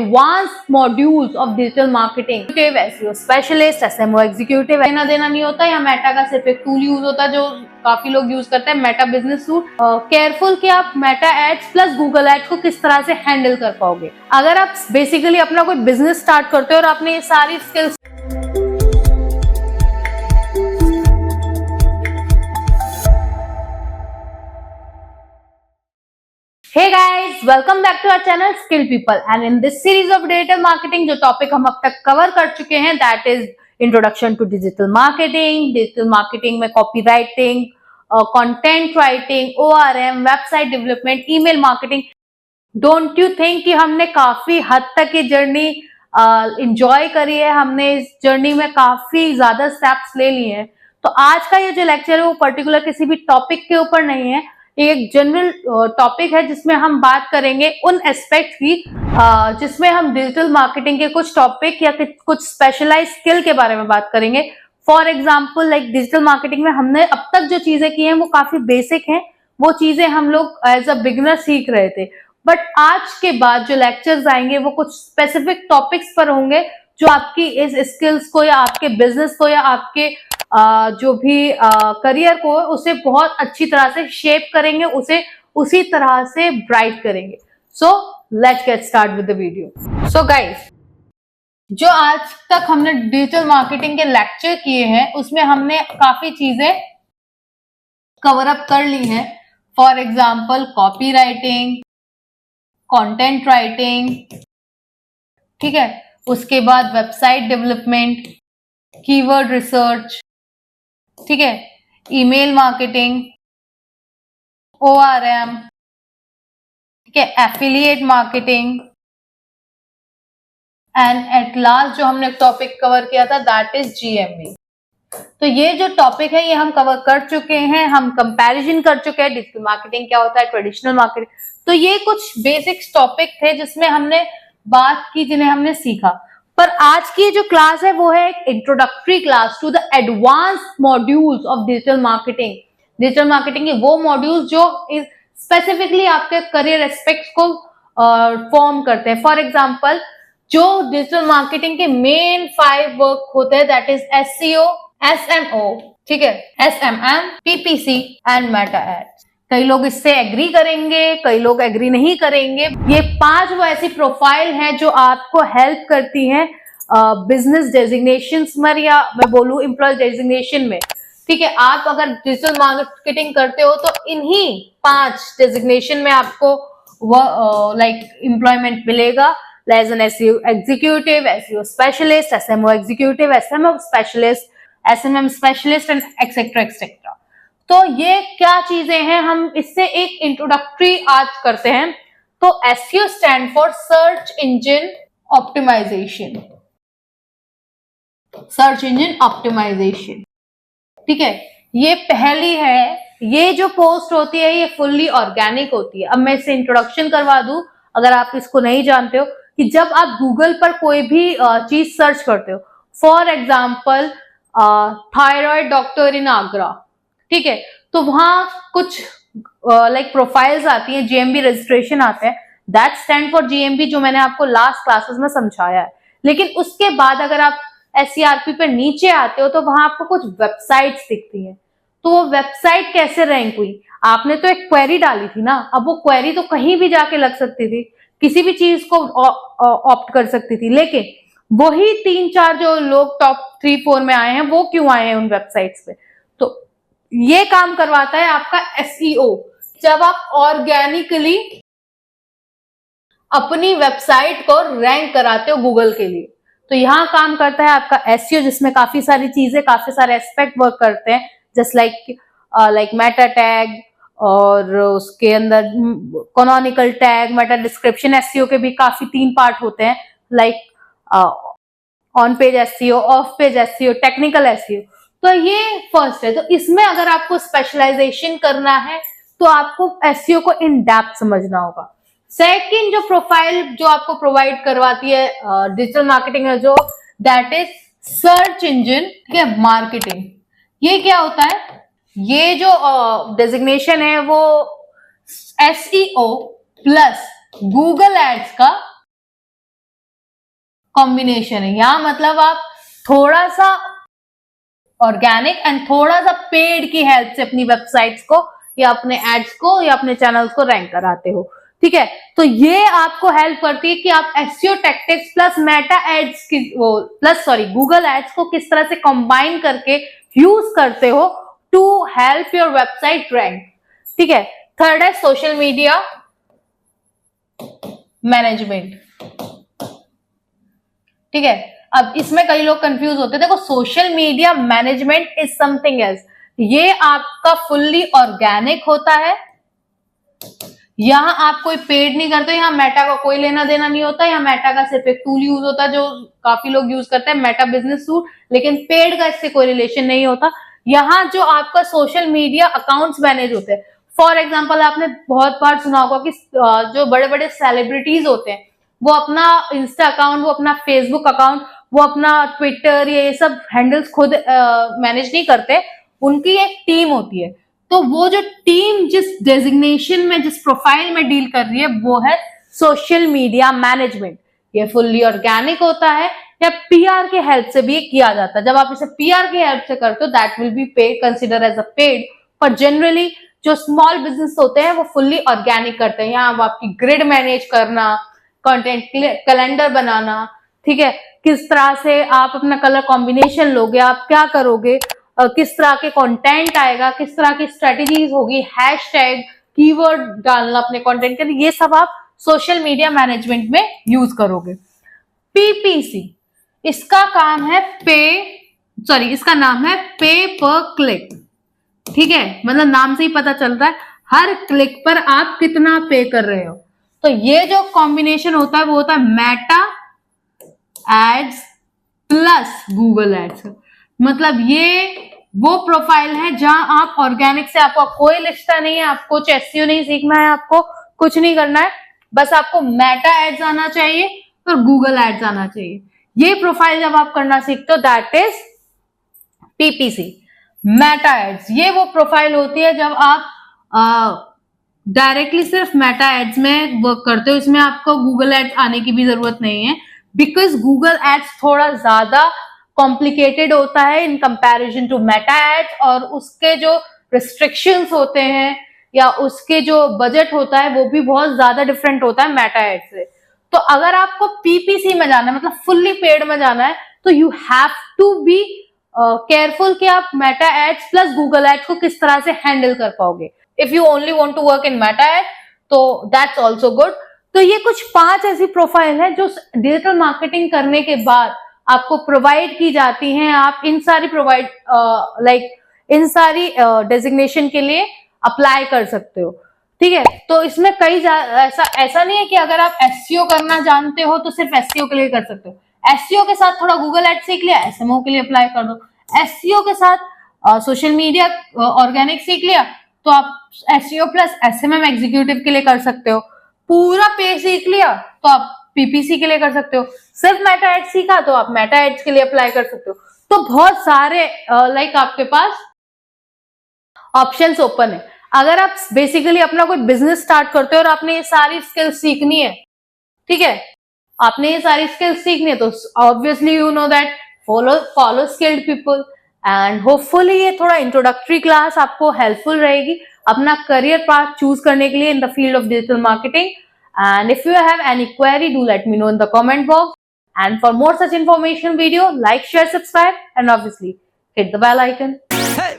advanced modules of digital marketing, SEO specialist, SMO executive, लेना देना नहीं होता। या मेटा का सिर्फ एक टूल यूज होता है जो काफी लोग यूज करते हैं, मेटा बिजनेस सूट। केयरफुल कि आप Meta ads plus Google ads को किस तरह से हैंडल कर पाओगे। अगर आप बेसिकली अपना कोई बिजनेस स्टार्ट करते हो और आपने ये सारी skills Hey guys, welcome back to our channel Skill People and in this series of digital marketing जो टॉपिक हम अब तक कवर कर चुके हैं that is introduction to digital marketing में copywriting, content writing, ORM, website development, email marketing. Don't you think कि हमने काफी हद तक ये जर्नी enjoy करी है, हमने इस जर्नी में काफी ज्यादा स्टेप्स ले लिए हैं। तो आज का ये जो लेक्चर है वो पर्टिकुलर किसी भी टॉपिक के ऊपर नहीं है, एक जनरल टॉपिक है जिसमें हम बात करेंगे उन एस्पेक्ट की जिसमें हम डिजिटल मार्केटिंग के कुछ टॉपिक या कुछ स्पेशलाइज स्किल के बारे में बात करेंगे। For example like digital marketing में हमने अब तक जो चीजें की हैं वो काफी बेसिक हैं, वो चीजें हम लोग एज अ बिगिनर सीख रहे थे। बट आज के बाद जो लेक्चर्स आएंगे वो कुछ स्पेसिफिक टॉपिक्स पर होंगे जो आपकी इस स्किल्स को या आपके बिजनेस को या आपके जो भी करियर को उसे बहुत अच्छी तरह से शेप करेंगे, उसे उसी तरह से ब्राइट करेंगे। So let's get start with the video. So guys, जो आज तक हमने डिजिटल मार्केटिंग के लेक्चर किए हैं उसमें हमने काफी चीजें कवर अप कर ली हैं। For example copy writing, content writing, ठीक है, उसके बाद वेबसाइट डेवलपमेंट, कीवर्ड रिसर्च, ठीक है, ईमेल मार्केटिंग, ORM, ठीक है, affiliate marketing and at last जो हमने टॉपिक कवर किया था दैट इज GMB। तो ये जो टॉपिक है ये हम कवर कर चुके हैं, हम कंपैरिजन कर चुके हैं डिजिटल मार्केटिंग क्या होता है, ट्रेडिशनल मार्केटिंग। तो ये कुछ बेसिक्स टॉपिक थे जिसमें हमने बात की, जिन्हें हमने सीखा। पर आज की जो क्लास है वो है एक introductory class to the advanced modules of digital marketing. Digital marketing के वो मॉड्यूल्स जो स्पेसिफिकली आपके करियर एस्पेक्ट्स को फॉर्म करते हैं। फॉर एग्जांपल जो डिजिटल मार्केटिंग के मेन 5 वर्क होते हैं दैट इज SEO, SMO, ठीक है, SMM, PPC and Meta ads. कई लोग इससे एग्री करेंगे, कई लोग एग्री नहीं करेंगे। ये 5 वो ऐसी प्रोफाइल हैं जो आपको हेल्प करती हैं बिजनेस डेजिग्नेशंस में या मैं बोलूं एम्प्लॉय डेजिग्नेशन में, ठीक है। आप अगर डिजिटल मार्केटिंग करते हो तो इन्हीं 5 डेजिग्नेशन में आपको लाइक एम्प्लॉयमेंट मिलेगा। As an SEO executive, SEO specialist, SMO executive, SMO specialist, SMM specialist and etcetera etcetera. तो ये क्या चीजें हैं, हम इससे एक इंट्रोडक्टरी आज करते हैं। तो SEO stand for search engine optimisation, search engine optimisation, ठीक है। ये पहली है, ये जो पोस्ट होती है ये फुल्ली ऑर्गेनिक होती है। अब मैं इससे इंट्रोडक्शन करवा दूं अगर आप इसको नहीं जानते हो, कि जब आप गूगल पर कोई भी चीज सर्च करते हो, फॉर एग्जाम्पल थायराइड डॉक्टर इन आगरा, ठीक है, तो वहां कुछ लाइक प्रोफाइल्स आती हैं, GMB रजिस्ट्रेशन आता है, दैट स्टैंड फॉर GMB जो मैंने आपको लास्ट क्लासेस में समझाया है। लेकिन उसके बाद अगर आप SERP पे नीचे आते हो तो वहां आपको कुछ वेबसाइट्स दिखती हैं। तो वो वेबसाइट कैसे रैंक हुई, आपने तो एक क्वेरी डाली थी ना, अब वो क्वेरी तो कहीं भी जाके लग सकती थी, किसी भी चीज को ऑप्ट कर सकती थी, लेकिन वही 3-4 जो लोग टॉप 3-4 में आए हैं वो क्यों आए हैं उन वेबसाइट्स पे। तो ये काम करवाता है आपका SEO। जब आप ऑर्गेनिकली अपनी वेबसाइट को रैंक कराते हो गूगल के लिए, तो यहां काम करता है आपका SEO, जिसमें काफी सारी चीजें, काफी सारे एस्पेक्ट वर्क करते हैं, जस्ट लाइक मेटा टैग और उसके अंदर canonical tag, Meta description. SEO के भी काफी 3 पार्ट होते हैं, like on page SEO, of page SEO, technical SEO। तो ये फर्स्ट है। तो इसमें अगर आपको स्पेशलाइजेशन करना है तो आपको SEO को इन डेप्थ समझना होगा। सेकंड जो प्रोफाइल जो आपको प्रोवाइड करवाती है डिजिटल मार्केटिंग में, जो that is search engine marketing. ये क्या होता है, ये जो डेजिग्नेशन है वो SEO प्लस गूगल एड्स का कॉम्बिनेशन है। यहाँ मतलब आप थोड़ा सा ऑर्गेनिक एंड थोड़ा सा पेड की हेल्प से अपनी वेबसाइट्स को या अपने एड्स को या अपने चैनल्स को रैंक कराते हो, ठीक है। तो ये आपको हेल्प करती है कि आप SEO tactics plus Meta ads की गूगल एड्स को किस तरह से कंबाइन करके यूज करते हो to help your website rank, ठीक है। थर्ड है सोशल मीडिया मैनेजमेंट, ठीक है। अब इसमें कई लोग कंफ्यूज होते हैं। देखो, social media management is something else. ये आपका फुल्ली ऑर्गेनिक होता है। यहां आप कोई पेड नहीं करते, यहां मेटा का कोई लेना देना नहीं होता। यहाँ मेटा का सिर्फ एक टूल यूज होता है जो काफी लोग यूज करते हैं, मेटा बिजनेस सूट, लेकिन पेड का इससे कोई रिलेशन नहीं होता। यहाँ जो आपका सोशल मीडिया अकाउंट्स मैनेज होते हैं, फॉर एग्जाम्पल आपने बहुत बार सुना होगा कि जो बड़े बड़े सेलिब्रिटीज होते हैं वो अपना इंस्टा अकाउंट, वो अपना फेसबुक अकाउंट, वो अपना ट्विटर, ये सब हैंडल्स खुद मैनेज नहीं करते, उनकी एक टीम होती है। तो वो जो टीम जिस डेजिग्नेशन में, जिस प्रोफाइल में डील कर रही है, वो है सोशल मीडिया मैनेजमेंट। ये फुल्ली ऑर्गेनिक होता है या पीआर के हेल्प से भी किया जाता है। जब आप इसे पीआर के हेल्प से करते हो that will be paid, consider as a paid. पर जनरली जो स्मॉल बिजनेस होते हैं वो फुल्ली ऑर्गेनिक करते हैं। यहाँ आपकी ग्रिड मैनेज करना, कंटेंट कैलेंडर बनाना, ठीक है, किस तरह से आप अपना कलर कॉम्बिनेशन लोगे, आप क्या करोगे, किस तरह के कंटेंट आएगा, किस तरह की स्ट्रेटेजीज होगी, हैशटैग, कीवर्ड डालना अपने कंटेंट के लिए, ये सब आप सोशल मीडिया मैनेजमेंट में यूज करोगे। पीपीसी, इसका नाम है पे पर क्लिक, ठीक है। मतलब नाम से ही पता चलता है हर क्लिक पर आप कितना पे कर रहे हो। तो ये जो कॉम्बिनेशन होता है वो होता है Meta ads plus Google ads. मतलब ये वो प्रोफाइल है जहां आप ऑर्गेनिक से, आपका कोई रिश्ता नहीं है, आपको एसईओ नहीं सीखना है, आपको कुछ नहीं करना है, बस आपको मेटा एड्स आना चाहिए और गूगल एड्स आना चाहिए। ये प्रोफाइल जब आप करना सीखते हो that is PPC, Meta ads. ये वो प्रोफाइल होती है जब आप डायरेक्टली सिर्फ मेटा एड्स में वर्क करते हो। इसमें आपको गूगल एड्स आने की भी जरूरत नहीं है, बिकॉज गूगल एड्स थोड़ा ज्यादा कॉम्प्लिकेटेड होता है in comparison to Meta ads, और उसके जो रिस्ट्रिक्शंस होते हैं या उसके जो बजट होता है वो भी बहुत ज्यादा डिफरेंट होता है मेटा एड्स से। तो अगर आपको पीपीसी में जाना है, मतलब फुल्ली पेड में जाना है, तो you have to be careful कि आप Meta ads plus Google ads को किस तरह से हैंडल कर पाओगे। If you only want to work in Meta ad तो दैट्स ऑल्सो गुड। तो ये कुछ 5 ऐसी प्रोफाइल है जो डिजिटल मार्केटिंग करने के बाद आपको प्रोवाइड की जाती हैं। आप इन सारी इन सारी डेजिग्नेशन के लिए अप्लाई कर सकते हो, ठीक है। तो इसमें कई ऐसा नहीं है कि अगर आप एसईओ करना जानते हो तो सिर्फ एसईओ के लिए कर सकते हो। एसईओ के साथ थोड़ा गूगल एड सीख लिया, एसएमओ के लिए अप्लाई कर दो। एसईओ के साथ सोशल मीडिया ऑर्गेनिक सीख लिया तो आप एसईओ प्लस एसएमएम एग्जीक्यूटिव के लिए कर सकते हो। पूरा पे सीख लिया तो आप पीपीसी के लिए कर सकते हो। सिर्फ मेटा एड्स सीखा तो आप मेटा एड्स के लिए अप्लाई कर सकते हो। तो बहुत सारे आपके पास ऑप्शंस ओपन है। अगर आप बेसिकली अपना कोई बिजनेस स्टार्ट करते हो और आपने ये सारी स्किल्स सीखनी है, ठीक है, आपने ये सारी स्किल्स सीखनी है, तो obviously you know that follow skilled people. And hopefully ये थोड़ा इंट्रोडक्टरी क्लास आपको हेल्पफुल रहेगी अपना करियर पाथ चूज करने के लिए in the field of digital marketing. And if you have any query, do let me know in the comment box. And for more such information video, like, share, subscribe, and obviously hit the bell icon. Hey!